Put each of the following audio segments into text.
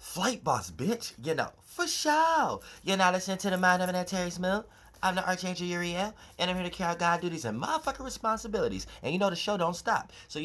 Flight boss, bitch. For sure. You're not listening to the Mind of an Terry Smith. I'm the Archangel Uriel, and I'm here to carry out God duties and motherfucking responsibilities. And the show don't stop. So,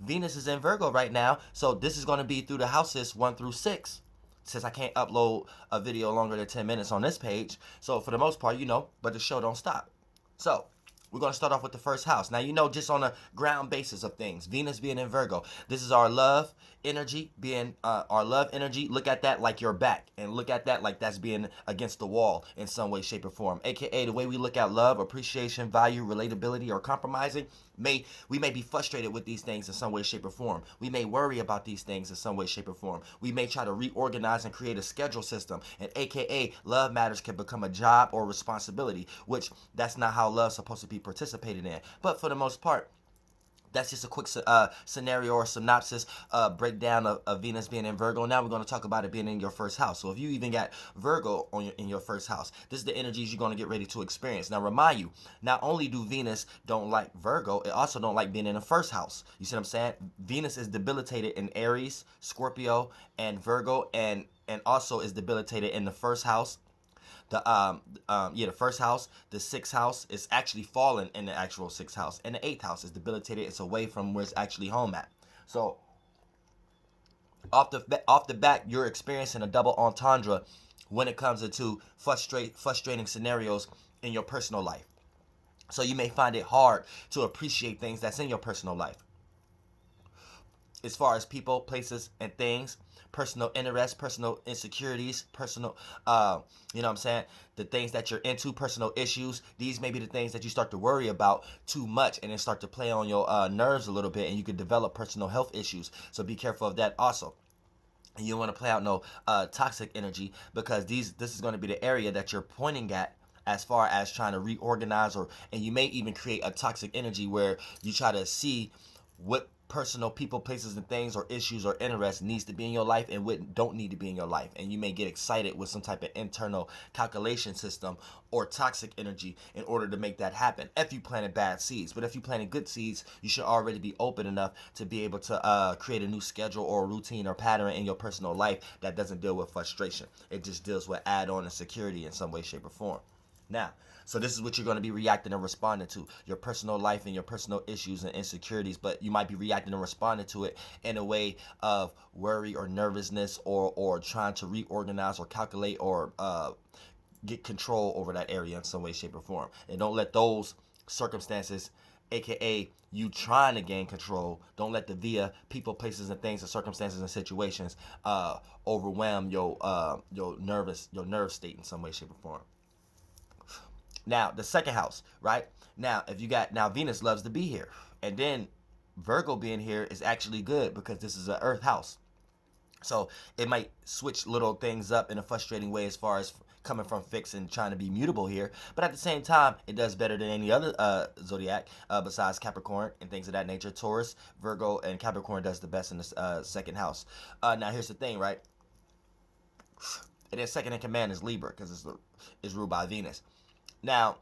Venus is in Virgo right now. So, this is going to be through the houses 1 through 6. Since I can't upload a video longer than 10 minutes on this page. So, for the most part, but the show don't stop. So, we're going to start off with the first house. Now, just on a ground basis of things, Venus being in Virgo, this is our love energy being our love energy. Look at that like you're back, and look at that like that's being against the wall in some way, shape, or form. AKA the way we look at love, appreciation, value, relatability, or compromising. We may be frustrated with these things in some way, shape, or form. We may worry about these things in some way, shape, or form. We may try to reorganize and create a schedule system. And AKA love matters can become a job or responsibility, which that's not how love's supposed to be participated in. But for the most part, that's just a quick scenario or synopsis breakdown of Venus being in Virgo. Now we're going to talk about it being in your first house. So if you even got Virgo in your first house, this is the energies you're going to get ready to experience. Now remind you, not only do Venus don't like Virgo, it also don't like being in the first house. You see what I'm saying? Venus is debilitated in Aries, Scorpio, and Virgo, and also is debilitated in the first house, the first house, the sixth house is actually fallen in the actual sixth house, and the eighth house is debilitated. It's away from where it's actually home at. So off the bat, you're experiencing a double entendre when it comes into frustrating scenarios in your personal life. So you may find it hard to appreciate things that's in your personal life, as far as people, places, and things, personal interests, personal insecurities, personal, you know what I'm saying, the things that you're into, personal issues. These may be the things that you start to worry about too much, and then start to play on your nerves a little bit, and you could develop personal health issues. So be careful of that also. And you don't want to play out no toxic energy, because this is going to be the area that you're pointing at as far as trying to reorganize, and you may even create a toxic energy where you try to see what personal people, places, and things, or issues, or interests needs to be in your life and what don't need to be in your life. And you may get excited with some type of internal calculation system or toxic energy in order to make that happen, if you planted bad seeds. But if you planted good seeds, you should already be open enough to be able to create a new schedule or routine or pattern in your personal life that doesn't deal with frustration. It just deals with add-on and security in some way, shape, or form. Now, so this is what you're going to be reacting and responding to, your personal life and your personal issues and insecurities, but you might be reacting and responding to it in a way of worry or nervousness, or trying to reorganize or calculate or get control over that area in some way, shape, or form. And don't let those circumstances, aka you trying to gain control, don't let the via people, places, and things, and circumstances and situations overwhelm your nerve state in some way, shape, or form. Now, the second house, right? Now, now Venus loves to be here. And then Virgo being here is actually good because this is an earth house. So it might switch little things up in a frustrating way as far as coming from fixed and trying to be mutable here. But at the same time, it does better than any other zodiac besides Capricorn and things of that nature. Taurus, Virgo, and Capricorn does the best in the second house. Now, here's the thing, right? And then second in command is Libra because it's ruled by Venus. Now,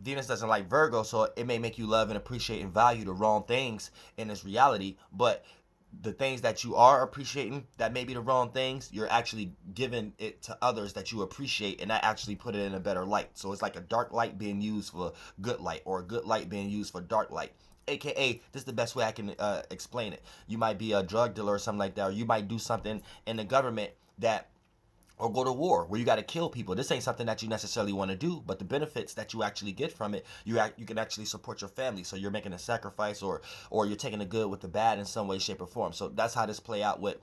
Venus doesn't like Virgo, so it may make you love and appreciate and value the wrong things in this reality, but the things that you are appreciating that may be the wrong things, you're actually giving it to others that you appreciate, and that actually put it in a better light. So it's like a dark light being used for good light, or a good light being used for dark light. AKA, this is the best way I can explain it. You might be a drug dealer or something like that, or you might do something in the government or go to war where you got to kill people. This ain't something that you necessarily want to do, but the benefits that you actually get from it, you can actually support your family. So you're making a sacrifice, or you're taking the good with the bad in some way, shape, or form. So that's how this play out with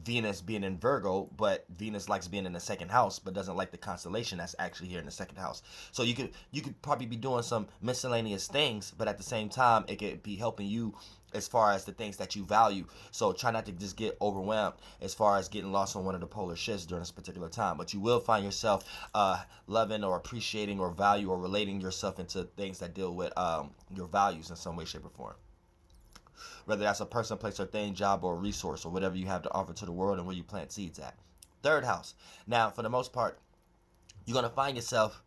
Venus being in Virgo, but Venus likes being in the second house, but doesn't like the constellation that's actually here in the second house. So you could probably be doing some miscellaneous things, but at the same time, it could be helping you as far as the things that you value. So try not to just get overwhelmed as far as getting lost on one of the polar shifts during this particular time. But you will find yourself loving or appreciating or value or relating yourself into things that deal with your values in some way, shape, or form. Whether that's a person, place, or thing, job, or resource, or whatever you have to offer to the world and where you plant seeds at. Third house. Now, for the most part, you're going to find yourself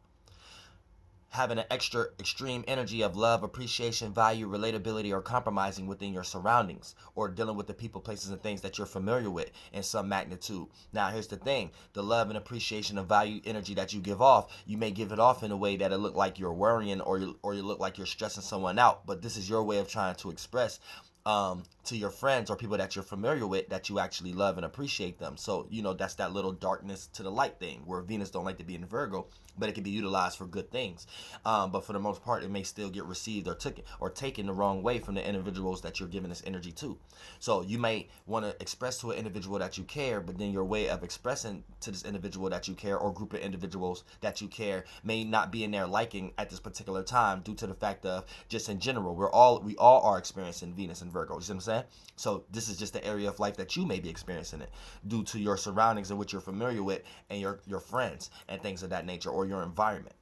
having an extra extreme energy of love, appreciation, value, relatability, or compromising within your surroundings, or dealing with the people, places, and things that you're familiar with in some magnitude. Now, here's the thing: the love and appreciation and value energy that you give off, you may give it off in a way that it look like you're worrying, or you look like you're stressing someone out. But this is your way of trying to express to your friends or people that you're familiar with that you actually love and appreciate them. So, that's that little darkness to the light thing where Venus don't like to be in Virgo, but it can be utilized for good things. But for the most part, it may still get received or taken the wrong way from the individuals that you're giving this energy to. So you may want to express to an individual that you care, but then your way of expressing to this individual that you care or group of individuals that you care may not be in their liking at this particular time due to the fact of just in general, we all are experiencing Venus and Virgo. You see what I'm saying? So this is just the area of life that you may be experiencing it due to your surroundings and what you're familiar with and your friends and things of that nature or your environment.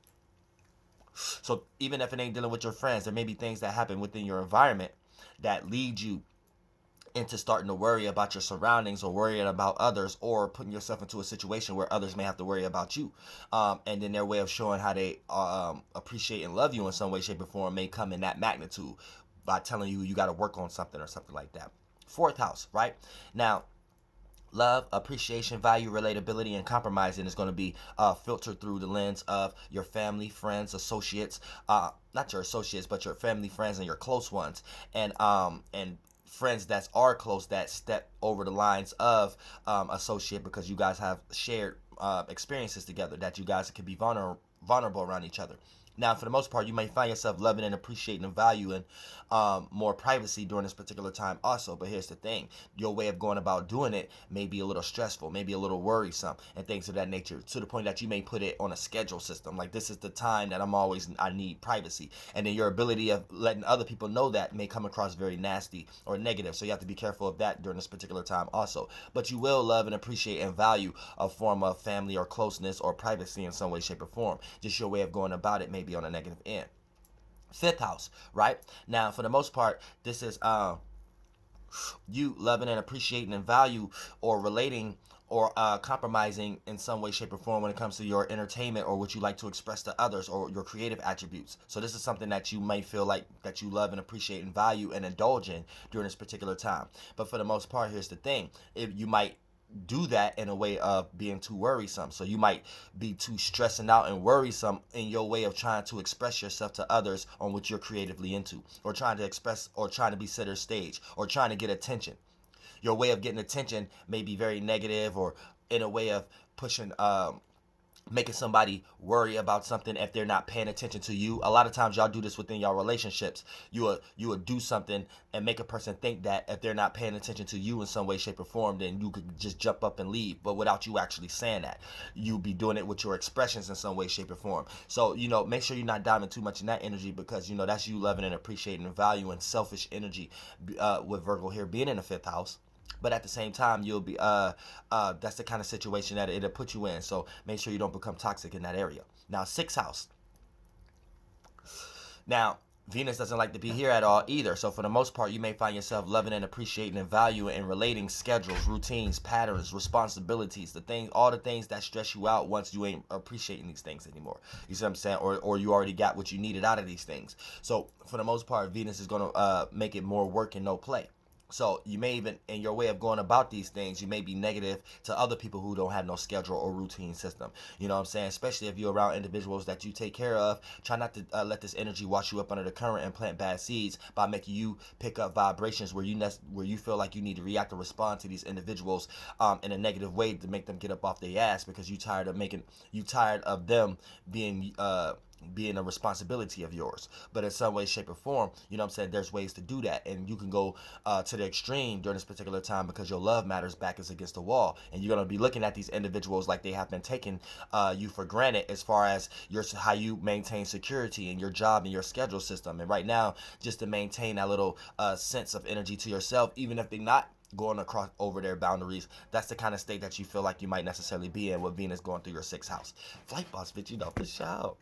So even if it ain't dealing with your friends, there may be things that happen within your environment that lead you into starting to worry about your surroundings or worrying about others or putting yourself into a situation where others may have to worry about you. And then their way of showing how they appreciate and love you in some way, shape, or form may come in that magnitude by telling you got to work on something or something like that. Fourth house, right? Now, love, appreciation, value, relatability, and compromising is going to be filtered through the lens of your family, friends, associates, not your associates, but your family, friends, and your close ones, and friends that are close that step over the lines of associate because you guys have shared experiences together that you guys can be vulnerable around each other. Now, for the most part, you may find yourself loving and appreciating and valuing more privacy during this particular time also. But here's the thing. Your way of going about doing it may be a little stressful, maybe a little worrisome, and things of that nature, to the point that you may put it on a schedule system. Like, this is the time that I need privacy. And then your ability of letting other people know that may come across very nasty or negative. So you have to be careful of that during this particular time also. But you will love and appreciate and value a form of family or closeness or privacy in some way, shape, or form. Just your way of going about it may be on a negative end. Fifth house, right? Now, for the most part, this is you loving and appreciating and value or relating or compromising in some way, shape, or form when it comes to your entertainment or what you like to express to others or your creative attributes. So this is something that you may feel like that you love and appreciate and value and indulge in during this particular time. But for the most part, here's the thing. If you might do that in a way of being too worrisome. So you might be too stressing out and worrisome in your way of trying to express yourself to others on what you're creatively into, or trying to express or trying to be center stage or trying to get attention. Your way of getting attention may be very negative or in a way of pushing making somebody worry about something if they're not paying attention to you. A lot of times y'all do this within y'all relationships. You will do something and make a person think that if they're not paying attention to you in some way, shape, or form, then you could just jump up and leave. But without you actually saying that, you'll be doing it with your expressions in some way, shape, or form. So, make sure you're not diving too much in that energy because, that's you loving and appreciating and valuing selfish energy with Virgo here being in the fifth house. But at the same time, you'll be that's the kind of situation that it'll put you in. So make sure you don't become toxic in that area. Now, sixth house. Now, Venus doesn't like to be here at all either. So for the most part, you may find yourself loving and appreciating and valuing and relating schedules, routines, patterns, responsibilities, all the things that stress you out once you ain't appreciating these things anymore. You see what I'm saying? Or you already got what you needed out of these things. So for the most part, Venus is going to make it more work and no play. So you may even, in your way of going about these things, you may be negative to other people who don't have no schedule or routine system. You know what I'm saying? Especially if you're around individuals that you take care of. Try not to let this energy wash you up under the current and plant bad seeds by making you pick up vibrations where you feel like you need to react or respond to these individuals in a negative way to make them get up off their ass because you tired of them being a responsibility of yours. But in some way, shape, or form, you know what I'm saying, there's ways to do that. And you can go to the extreme during this particular time because your love matters back is against the wall. And you're going to be looking at these individuals like they have been taking you for granted as far as how you maintain security in your job and your schedule system. And right now, just to maintain that little sense of energy to yourself, even if they're not going across over their boundaries, that's the kind of state that you feel like you might necessarily be in with Venus going through your sixth house. Flight boss, bitch, for sure.